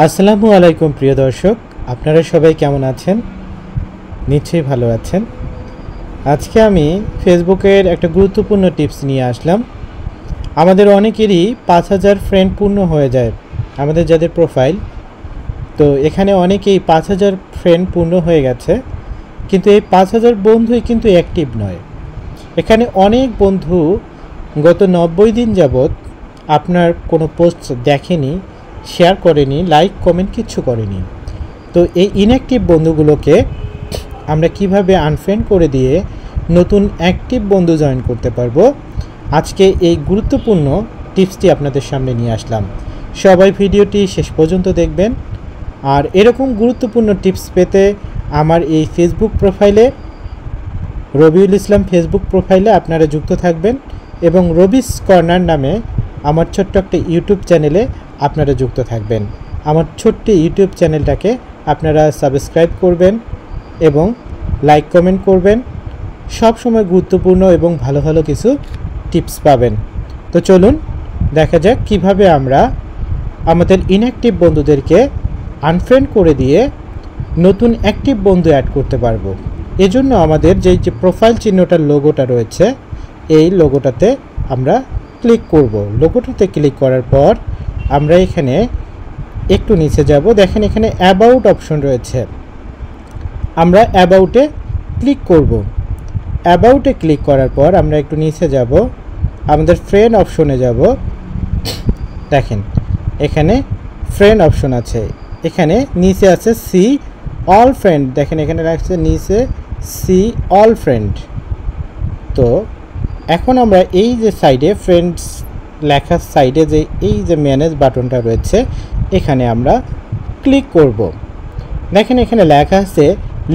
আসসালামু আলাইকুম প্রিয় দর্শক, আপনারা সবাই কেমন আছেন? নিশ্চয়ই ভালো আছেন। আজকে আমি ফেসবুকের একটা গুরুত্বপূর্ণ টিপস নিয়ে আসলাম। আমাদের অনেকেরই ৫,০০০ ফ্রেন্ড পূর্ণ হয়ে যায়, আমাদের যাদের প্রোফাইল। তো এখানে অনেকেই ৫,০০০ ফ্রেন্ড পূর্ণ হয়ে গেছে, কিন্তু এই ৫,০০০ বন্ধুই কিন্তু অ্যাক্টিভ নয়। এখানে অনেক বন্ধু গত ৯০ দিন যাবৎ আপনার কোনো পোস্ট দেখেনি, শেয়ার করেনি, লাইক কমেন্ট কিচ্ছু করেনি। তো এই ইনঅ্যাক্টিভ বন্ধুগুলোকে আমরা কিভাবে আনফ্রেন্ড করে দিয়ে নতুন অ্যাক্টিভ বন্ধু জয়েন করতে পারবো, আজকে এই গুরুত্বপূর্ণ টিপসটি আপনাদের সামনে নিয়ে আসলাম। সবাই ভিডিওটি শেষ পর্যন্ত দেখবেন। আর এরকম গুরুত্বপূর্ণ টিপস পেতে আমার এই ফেসবুক প্রোফাইলে, রবিউল ইসলাম ফেসবুক প্রোফাইলে আপনারা যুক্ত থাকবেন এবং রবিস কর্নার নামে আমার ছোট্ট একটা ইউটিউব চ্যানেলে আপনারা যুক্ত থাকবেন। আমার ছোট্ট ইউটিউব চ্যানেলটাকে আপনারা সাবস্ক্রাইব করবেন এবং লাইক কমেন্ট করবেন। সব সময় গুরুত্বপূর্ণ এবং ভালো ভালো কিছু টিপস পাবেন। তো চলুন দেখা যাক কিভাবে আমরা আমাদের ইনঅ্যাক্টিভ বন্ধুদেরকে আনফ্রেন্ড করে দিয়ে নতুন অ্যাক্টিভ বন্ধু অ্যাড করতে পারবো। এজন্য আমাদের যে প্রোফাইল চিহ্নটার লোগোটা রয়েছে, এই লোগোটাতে আমরা ক্লিক করব। লোগোটাতে ক্লিক করার পর আমরা এখানে একটু নিচে যাব, দেখেন এখানে অ্যাবাউট অপশন রয়েছে। আমরা অ্যাবাউটে ক্লিক করব। অ্যাবাউটে ক্লিক করার পর আমরা একটু নিচে যাব, আমাদের ফ্রেন্ড অপশনে যাব। দেখেন এখানে ফ্রেন্ড অপশন আছে, এখানে নিচে আছে সি অল ফ্রেন্ড। দেখেন এখানে রাখছে নিচে সি অল ফ্রেন্ড। তো এখন আমরা এই যে সাইডে ফ্রেন্ডস লেখার সাইডে যে এই যে ম্যানেজ বাটনটা রয়েছে, এখানে আমরা ক্লিক করব। দেখেন এখানে লেখা আছে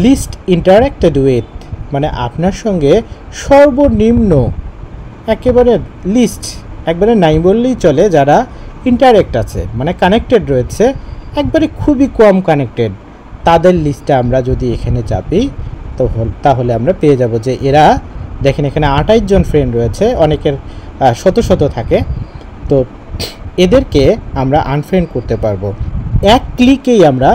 লিস্ট ইন্টারেক্টেড উইথ, মানে আপনার সঙ্গে সর্বনিম্ন একেবারে লিস্ট, একবারে নাই বললেই চলে, যারা ইন্টারেক্ট আছে মানে কানেক্টেড রয়েছে, একবারে খুবই কম কানেক্টেড, তাদের লিস্টে আমরা যদি এখানে চাপি তাহলে আমরা পেয়ে যাব যে এরা, দেখেন এখানে ২৮ জন ফ্রেন্ড রয়েছে, অনেকের শত শত থাকে। তো এদেরকে আমরা আনফ্রেন্ড করতে পারবো এক ক্লিকেই। আমরা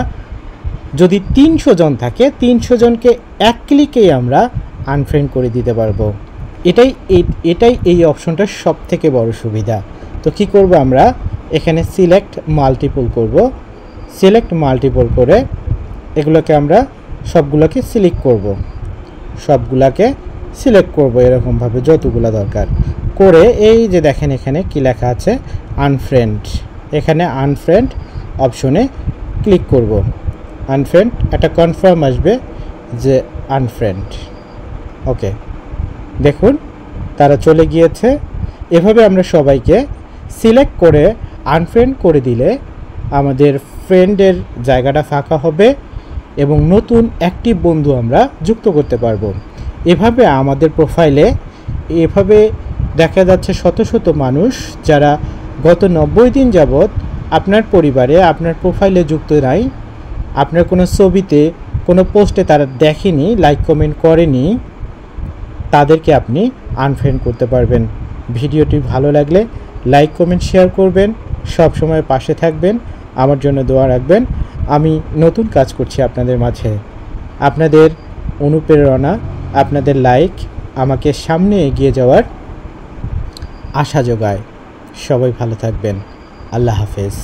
যদি ৩০০ জন থাকে, ৩০০ জনকে এক ক্লিকেই আমরা আনফ্রেন্ড করে দিতে পারবো। এটাই এই অপশনটার সব থেকে বড় সুবিধা। তো কি করব, আমরা এখানে সিলেক্ট মাল্টিপল করব। সিলেক্ট মাল্টিপল করে এগুলোকে আমরা সবগুলোকে সিলেক্ট করব, সবগুলাকে সিলেক্ট করব এরকমভাবে যতগুলো দরকার করে। এই যে দেখেন এখানে কি লেখা আছে আনফ্রেন্ড, এখানে আনফ্রেন্ড অপশনে ক্লিক করব। আনফ্রেন্ড একটা কনফার্ম আসবে যে আনফ্রেন্ড। ওকে, দেখুন তারা চলে গিয়েছে। এভাবে আমরা সবাইকে সিলেক্ট করে আনফ্রেন্ড করে দিলে আমাদের ফ্রেন্ডের জায়গাটা ফাঁকা হবে এবং নতুন অ্যাক্টিভ বন্ধু আমরা যুক্ত করতে পারবো। এভাবে আমাদের প্রোফাইলে এভাবে দেখা যাচ্ছে শত শত মানুষ যারা গত ৯০ দিন যাবৎ আপনার পরিবারে, আপনার প্রোফাইলে যুক্ত নাই, আপনার কোনো ছবিতে, কোনো পোস্টে তারা দেখেনি, লাইক কমেন্ট করেনি, তাদেরকে আপনি আনফ্রেন্ড করতে পারবেন। ভিডিওটি ভালো লাগলে লাইক কমেন্ট শেয়ার করবেন, সব সময় পাশে থাকবেন, আমার জন্য দোয়া রাখবেন। আমি নতুন কাজ করছি আপনাদের মাঝে, আপনাদের অনুপ্রেরণা, আপনাদের লাইক আমাকে সামনে এগিয়ে যাওয়ার আশা যোগায়। সবাই ভালো থাকবেন। আল্লাহ হাফেজ।